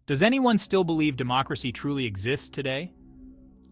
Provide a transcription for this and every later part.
Does anyone still believe democracy truly exists today?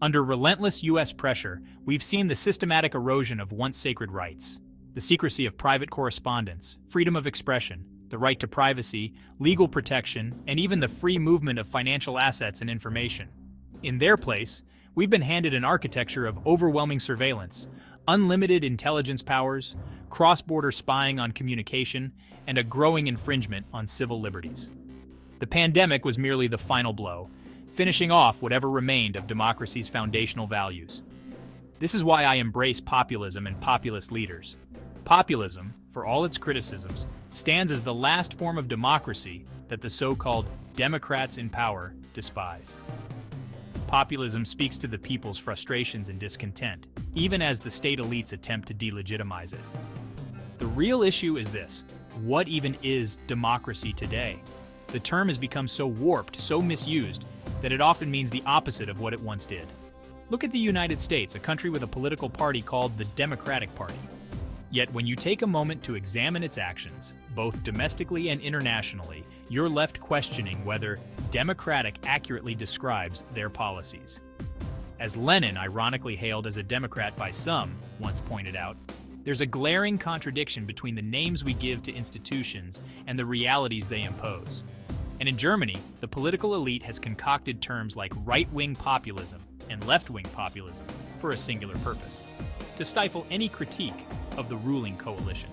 Under relentless U.S. pressure, we've seen the systematic erosion of once sacred rights. The secrecy of private correspondence, freedom of expression, the right to privacy, legal protection, and even the free movement of financial assets and information. In their place, we've been handed an architecture of overwhelming surveillance, unlimited intelligence powers, cross-border spying on communication, and a growing infringement on civil liberties. The pandemic was merely the final blow, finishing off whatever remained of democracy's foundational values. This is why I embrace populism and populist leaders. Populism, for all its criticisms, stands as the last form of democracy that the so-called Democrats in power despise. Populism speaks to the people's frustrations and discontent, even as the state elites attempt to delegitimize it. The real issue is this: what even is democracy today? The term has become so warped, so misused, that it often means the opposite of what it once did. Look at the United States, a country with a political party called the Democratic Party. Yet when you take a moment to examine its actions, both domestically and internationally, you're left questioning whether democratic accurately describes their policies. As Lenin, ironically hailed as a Democrat by some, once pointed out, there's a glaring contradiction between the names we give to institutions and the realities they impose. And in Germany, the political elite has concocted terms like right-wing populism and left-wing populism for a singular purpose: to stifle any critique of the ruling coalition.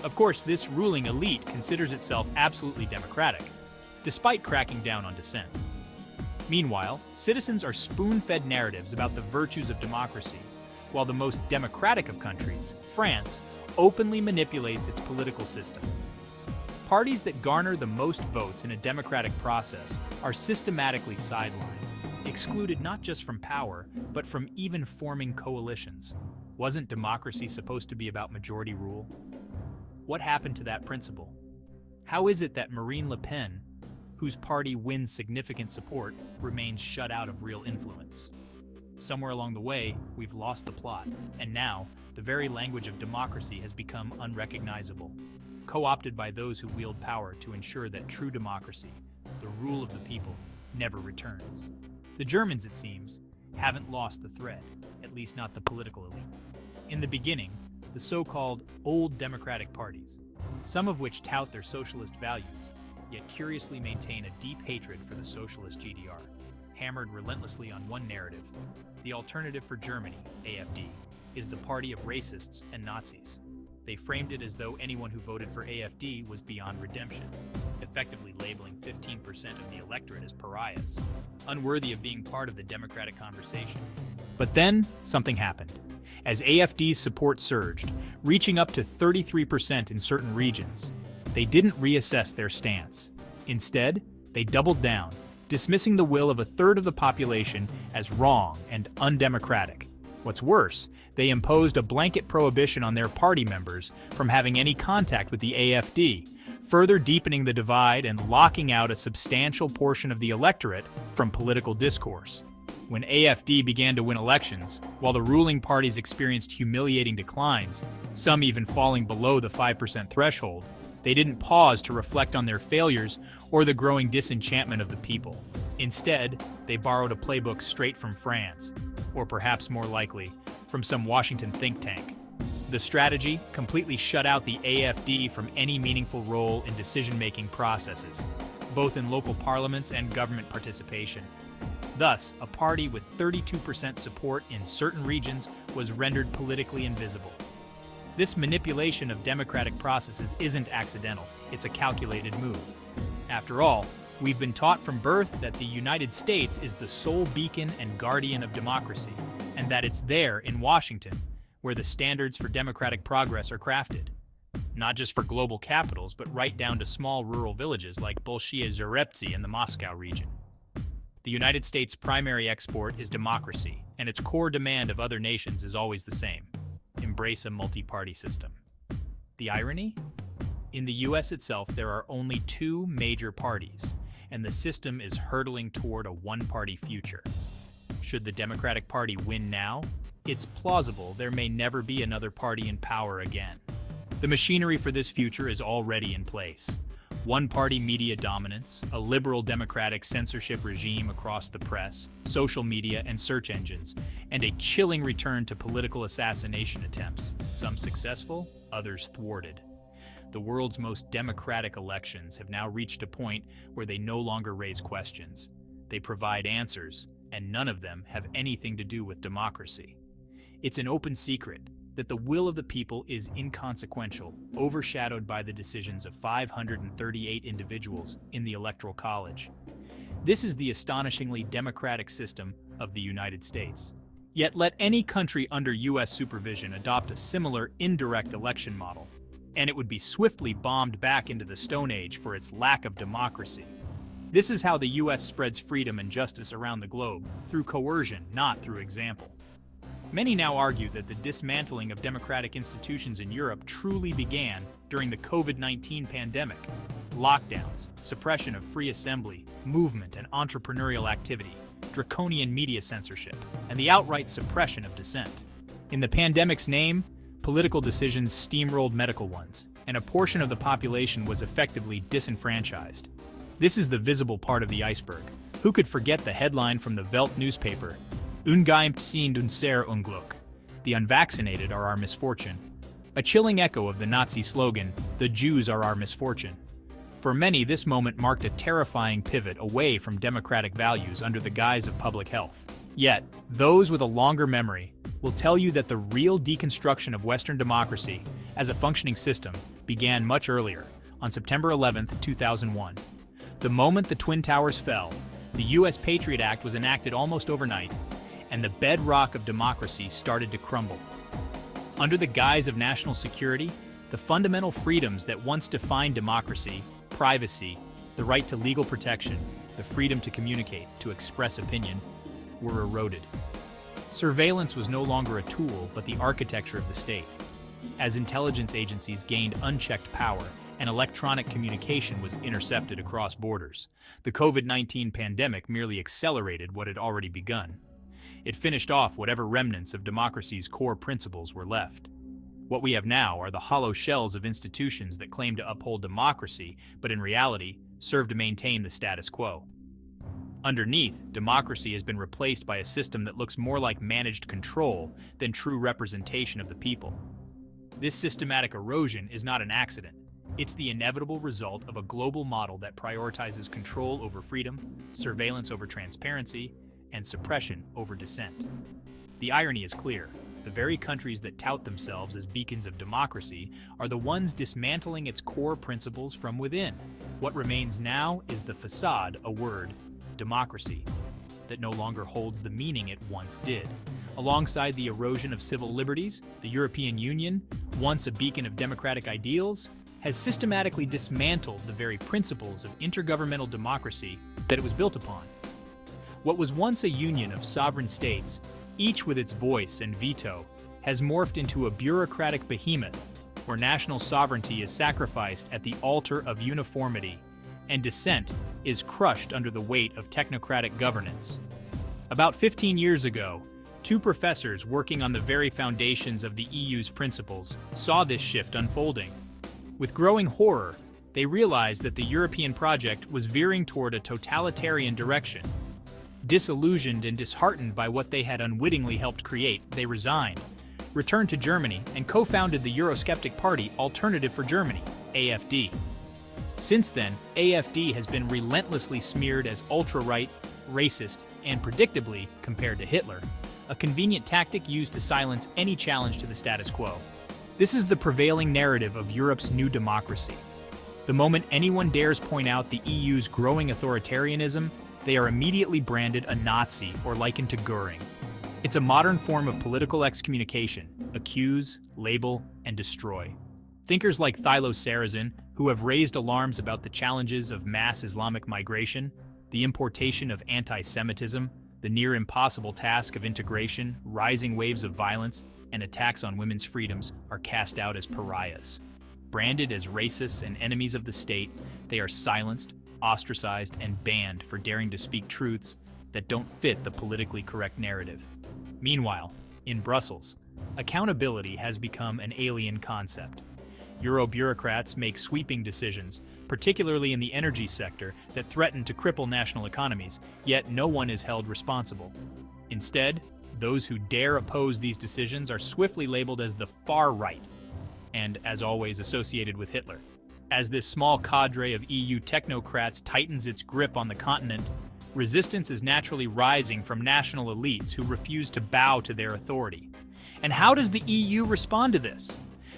Of course, this ruling elite considers itself absolutely democratic, despite cracking down on dissent. Meanwhile, citizens are spoon-fed narratives about the virtues of democracy, while the most democratic of countries, France, openly manipulates its political system. Parties that garner the most votes in a democratic process are systematically sidelined, excluded not just from power, but from even forming coalitions. Wasn't democracy supposed to be about majority rule? What happened to that principle? How is it that Marine Le Pen, whose party wins significant support, remains shut out of real influence? Somewhere along the way, we've lost the plot, and now, the very language of democracy has become unrecognizable, co-opted by those who wield power to ensure that true democracy, the rule of the people, never returns. The Germans, it seems, haven't lost the thread, at least not the political elite. In the beginning, the so-called old democratic parties, some of which tout their socialist values, yet curiously maintain a deep hatred for the socialist GDR, hammered relentlessly on one narrative: the Alternative for Germany, AfD, is the party of racists and Nazis. They framed it as though anyone who voted for AfD was beyond redemption, effectively labeling 15% of the electorate as pariahs, unworthy of being part of the democratic conversation. But then, something happened. As AfD's support surged, reaching up to 33% in certain regions, they didn't reassess their stance. Instead, they doubled down, dismissing the will of a third of the population as wrong and undemocratic. What's worse, they imposed a blanket prohibition on their party members from having any contact with the AfD, further deepening the divide and locking out a substantial portion of the electorate from political discourse. When AfD began to win elections, while the ruling parties experienced humiliating declines, some even falling below the 5% threshold, they didn't pause to reflect on their failures or the growing disenchantment of the people. Instead, they borrowed a playbook straight from France, or perhaps more likely, from some Washington think tank. The strategy completely shut out the AfD from any meaningful role in decision-making processes, both in local parliaments and government participation. Thus, a party with 32% support in certain regions was rendered politically invisible. This manipulation of democratic processes isn't accidental, it's a calculated move. After all, we've been taught from birth that the United States is the sole beacon and guardian of democracy, and that it's there, in Washington, where the standards for democratic progress are crafted. Not just for global capitals, but right down to small rural villages like Bolshaya Zareptsi in the Moscow region. The United States' primary export is democracy, and its core demand of other nations is always the same: embrace a multi-party system. The irony? In the US itself, there are only two major parties, and the system is hurtling toward a one-party future. Should the Democratic Party win now, it's plausible there may never be another party in power again. The machinery for this future is already in place. One-party media dominance, a liberal democratic censorship regime across the press, social media, and search engines, and a chilling return to political assassination attempts, some successful, others thwarted. The world's most democratic elections have now reached a point where they no longer raise questions. They provide answers, and none of them have anything to do with democracy. It's an open secret that the will of the people is inconsequential, overshadowed by the decisions of 538 individuals in the Electoral College. This is the astonishingly democratic system of the United States. Yet let any country under U.S. supervision adopt a similar indirect election model, and it would be swiftly bombed back into the Stone Age for its lack of democracy. This is how the U.S. spreads freedom and justice around the globe, through coercion, not through example. Many now argue that the dismantling of democratic institutions in Europe truly began during the COVID-19 pandemic. Lockdowns, suppression of free assembly, movement and entrepreneurial activity, draconian media censorship, and the outright suppression of dissent. In the pandemic's name, political decisions steamrolled medical ones, and a portion of the population was effectively disenfranchised. This is the visible part of the iceberg. Who could forget the headline from the Welt newspaper, Ungeimpft sind unser Unglück, the unvaccinated are our misfortune, a chilling echo of the Nazi slogan, the Jews are our misfortune. For many, this moment marked a terrifying pivot away from democratic values under the guise of public health. Yet, those with a longer memory will tell you that the real deconstruction of Western democracy as a functioning system began much earlier, on September 11, 2001. The moment the Twin Towers fell, the U.S. Patriot Act was enacted almost overnight, and the bedrock of democracy started to crumble. Under the guise of national security, the fundamental freedoms that once defined democracy, privacy, the right to legal protection, the freedom to communicate, to express opinion, were eroded. Surveillance was no longer a tool, but the architecture of the state. As intelligence agencies gained unchecked power, and electronic communication was intercepted across borders, the COVID-19 pandemic merely accelerated what had already begun. It finished off whatever remnants of democracy's core principles were left. What we have now are the hollow shells of institutions that claim to uphold democracy, but in reality, serve to maintain the status quo. Underneath, democracy has been replaced by a system that looks more like managed control than true representation of the people. This systematic erosion is not an accident. It's the inevitable result of a global model that prioritizes control over freedom, surveillance over transparency, and suppression over dissent. The irony is clear. The very countries that tout themselves as beacons of democracy are the ones dismantling its core principles from within. What remains now is the facade, a word, democracy, that no longer holds the meaning it once did. Alongside the erosion of civil liberties, the European Union, once a beacon of democratic ideals, has systematically dismantled the very principles of intergovernmental democracy that it was built upon. What was once a union of sovereign states, each with its voice and veto, has morphed into a bureaucratic behemoth where national sovereignty is sacrificed at the altar of uniformity, and dissent is crushed under the weight of technocratic governance. About 15 years ago, two professors working on the very foundations of the EU's principles saw this shift unfolding. With growing horror, they realized that the European project was veering toward a totalitarian direction. Disillusioned and disheartened by what they had unwittingly helped create, they resigned, returned to Germany, and co-founded the Eurosceptic party Alternative for Germany, AfD. Since then, AfD has been relentlessly smeared as ultra-right, racist, and predictably, compared to Hitler, a convenient tactic used to silence any challenge to the status quo. This is the prevailing narrative of Europe's new democracy. The moment anyone dares point out the EU's growing authoritarianism, they are immediately branded a Nazi or likened to Goering. It's a modern form of political excommunication: accuse, label, and destroy. Thinkers like Thilo Sarrazin, who have raised alarms about the challenges of mass Islamic migration, the importation of anti-Semitism, the near impossible task of integration, rising waves of violence, and attacks on women's freedoms, are cast out as pariahs. Branded as racists and enemies of the state, they are silenced, ostracized, and banned for daring to speak truths that don't fit the politically correct narrative. Meanwhile, in Brussels, accountability has become an alien concept. Euro bureaucrats make sweeping decisions, particularly in the energy sector, that threaten to cripple national economies, yet no one is held responsible. Instead, those who dare oppose these decisions are swiftly labeled as the far right, and, as always, associated with Hitler. As this small cadre of EU technocrats tightens its grip on the continent, resistance is naturally rising from national elites who refuse to bow to their authority. And how does the EU respond to this?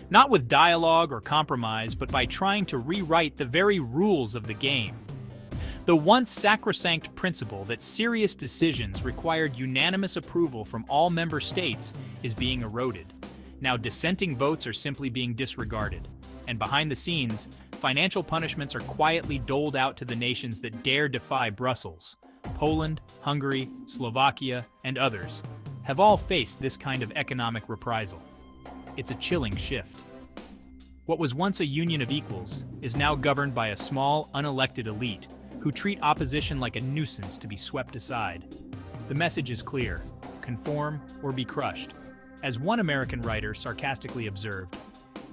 Not with dialogue or compromise, but by trying to rewrite the very rules of the game. The once sacrosanct principle that serious decisions required unanimous approval from all member states is being eroded. Now dissenting votes are simply being disregarded. And behind the scenes, financial punishments are quietly doled out to the nations that dare defy Brussels. Poland, Hungary, Slovakia, and others have all faced this kind of economic reprisal. It's a chilling shift. What was once a union of equals is now governed by a small, unelected elite who treat opposition like a nuisance to be swept aside. The message is clear: conform or be crushed. As one American writer sarcastically observed,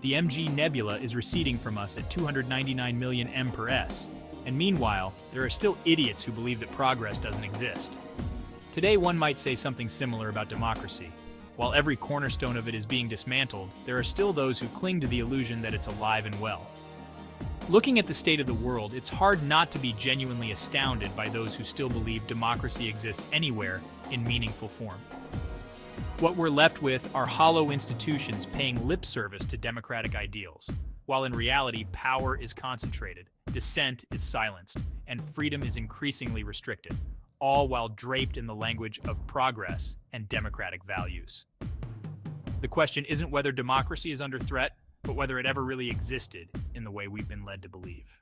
the MG nebula is receding from us at 299 million m/s, and meanwhile, there are still idiots who believe that progress doesn't exist. Today, one might say something similar about democracy. While every cornerstone of it is being dismantled, there are still those who cling to the illusion that it's alive and well. Looking at the state of the world, it's hard not to be genuinely astounded by those who still believe democracy exists anywhere in meaningful form. What we're left with are hollow institutions paying lip service to democratic ideals, while in reality, power is concentrated, dissent is silenced, and freedom is increasingly restricted, all while draped in the language of progress and democratic values. The question isn't whether democracy is under threat, but whether it ever really existed in the way we've been led to believe.